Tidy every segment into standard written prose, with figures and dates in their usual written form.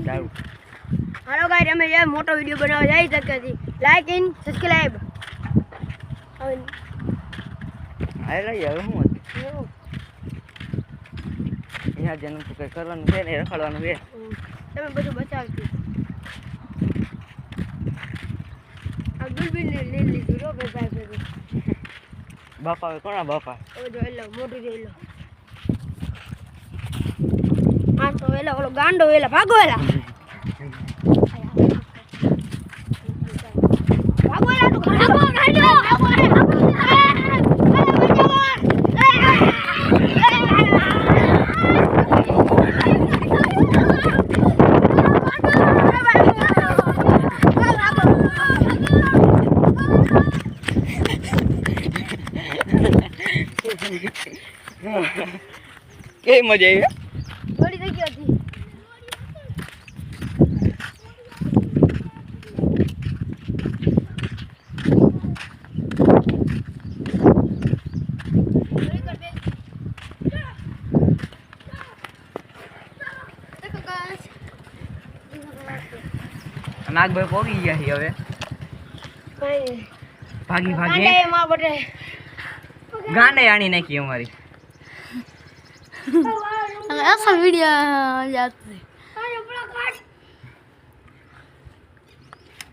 ચાલુ હાલો ગાઈસ અમે જે મોટો વિડિયો બનાવવા જઈ શકે છે લાઈક ઇન સબસ્ક્રાઇબ આય લઈ હવે હું અહીંયા જનું તો કઈ કરવાનું છે ને રખડવાનું છે તમે બધું બચાવજો આ બિલબિલ ને લઈ લીધું રો ભાઈ બાપા કોના બાપા ઓ જોઈ લો મોટું જોઈ લો આ તો વેલા ઓલો ગાંડો વેલા ભાગો વેલા ભાગો વેલા તો ભાગો ગાંડો કે મજા આવી થોડી થઈ ગઈ હતી નાગભાઈ પોગી ગયા છે હવે ભાગી ભાગી ગાંડે આણી નાખી અમારી ऐसा वीडियो जाते अरे बड़ा काट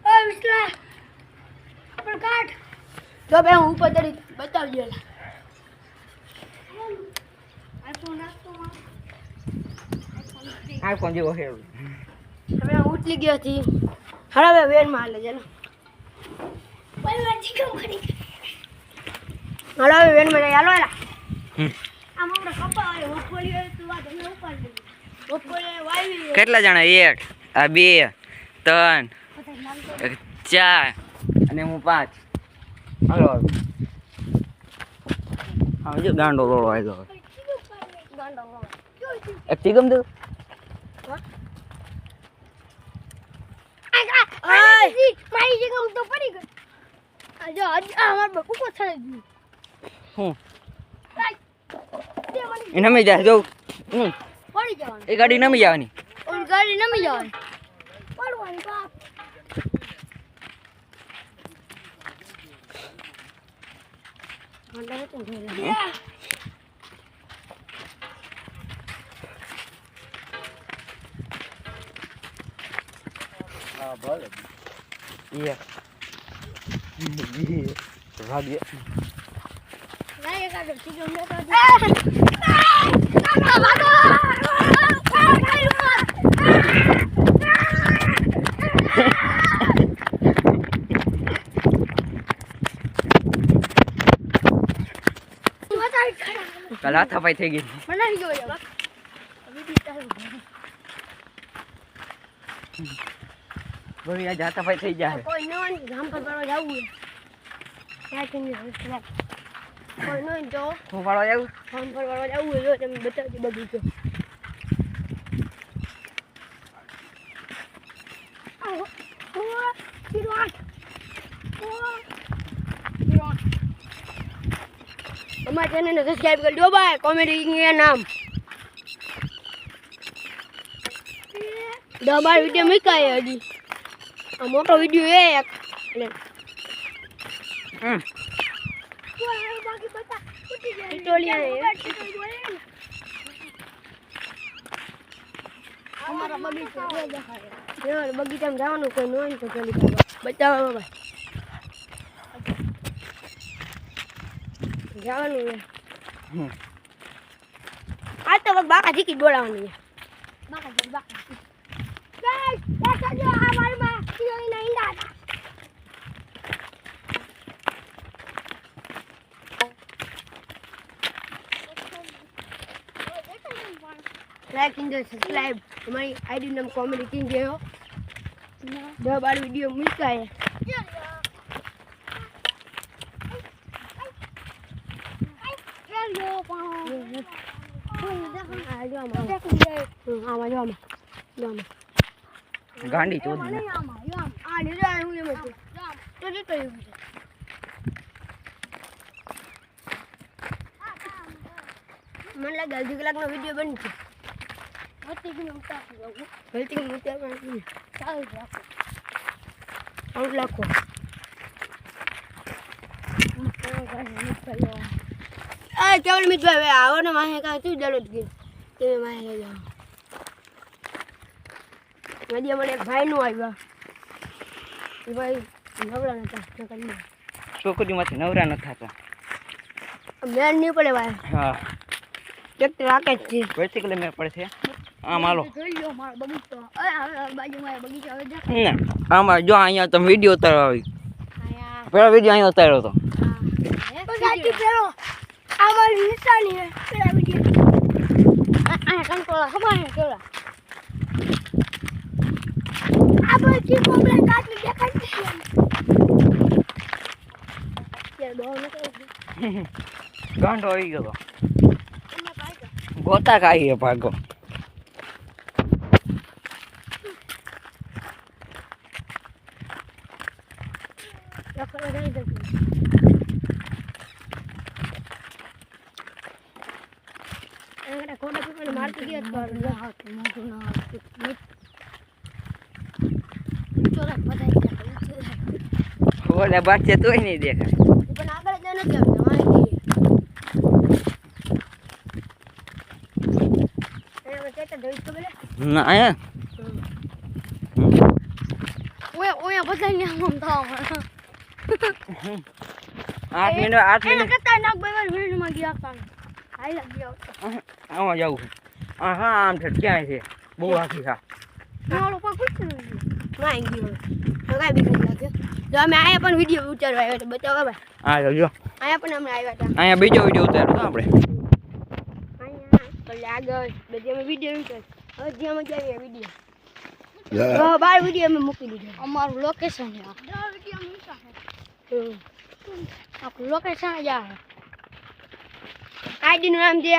ओए मिस्टर पर काट जो मैं ऊपर चढ़ी बताओ ये આઈફોન જેવો છે હવે ઉઠલી ગયો હતી હવે વેન માં લે ચાલો હાલો વેન માં હાલો એલા કેટલા જણા 1 આ 2 3 4 અને હું 5 હાલો હા જો ગાંડો લોળો આવ્યો એક ટીગમ દે મારી જગ્યા તો પડી ગઈ જો અમાર બકુ કો છાડી દી હું એ નમી જાય જો પડી જવાનું એ ગાડી નમી જવાની ઓન ગાડી નમી જવાની પડવાની બાપ મંડા તો ઘરે આ ભલે એ ભાગ્ય નહીં કાઢો ઠીક છે કાલ હાથાપાઈ થઈ ગઈ મને નહીં જોયો ભાઈ આજ હાથાપાઈ થઈ જાય કોઈ નો ગામ પર કરવા જાવું ક્યાં કેમ કોઈ નો જો હું પાડવા જાઉં ગામ પર કરવા જાવું જો તમે બતાવજો બધું તો हमारे चैनल ने सब्सक्राइब कर दो भाई कॉमेडी के नाम 10 बार वीडियो में का है अभी आ मोटो वीडियो है एक ले बाकी बता टोलियां है हमारा बगीचा है यार बगीचा में जानो कोई नहीं तो चली बताओ भाई जाવાનું આ તો બાકા ઠીકી બોલાવવાની બાકા ગાઈસ દેખો જો આ મારમાં તીઓના ઈંડા હતા લાઈક એન્ડ સબસ્ક્રાઇબ हमारी आईडी नाम कॉमेडी किंग है हो 10 बार वीडियो मिलता है ગાંડી ચોદ મને લાગે અડધી કલાકનો વિડીયો બની છે ગલતી ઉતારવાની ચાલુ રાખો આઉટ રાખો કેવલ મિત્રભાઈ આવો ને માહે કાંઈ તું ડરો જ ગયો તે માહે લઈ જાઓ નદી મને એક ભાઈનું આવ્યા એ ભાઈ નવરા નતા છોકરીમાંથી નવરા ન થતા. મેળ નહીં પડે ભાઈ હા ટ્રેક્ટર રાખે જ છે વર્ટિકલ મેળ પડે છે. આમ હાલો જોઈ લો મારો બગીચો બાજુમાં બગીચો હવે દેખાય ને આમાં જો અહીંયા તમે વિડીયો ઉતારવા આવી આયા પેલો વિડીયો અહીંયા ઉતાર્યો હતો. તો સાચી પેલો અમારી નિશાની હે પેલા વિડિયો આ કંટ્રોલ ખબર હે કેવડા આ બધી કોબરા કાઢી દેખાય છે દો ન ગાંડો આવી ગયો તો. ગોતા ખાઈએ ભાગો. લખો રહી દે એંગડા કોડા પીપલ મારતી ગયો તો હાથ મોઢું ના હાથ ચોરા બધાઈ ગયા ઓલે બાટશે તોય નહીં દેખાય. પણ આગળ જ નથી આવતો મારી એ વચ્ચે દોઈ તો બોલે ના આયા ઓય બધાઈને આમ થાવ 8 મિનિટ એના કરતા નાક ભાઈ વિડીયોમાં ગયા કામ હાઈ લાગ્યો આમાં જાવું છે. હા આમ છે ક્યાંય છે બહુ આખી હા મારો પર પૂછ્યું ના ગયો તો કાઈ બીક લાગે જો અમે આયા પણ વિડિયો ઉતારવા આવ્યા તો બતાવો ભાઈ હા જો આયા પણ અમે આવ્યા હતા અહીંયા બીજો વિડીયો ઉતાર્યો હતો આપણે. અહીંયા તો આગળ બધી અમે વિડિયો ઉતાર હવે જ્યાં મજા આવી વિડિયો તો બાર વિડિયો અમે મૂકી દીધો અમારું લોકેશન છે આ વિડિયો મૂકા છે આપણું લોકેશન જ આ આઈડી નું નામ છે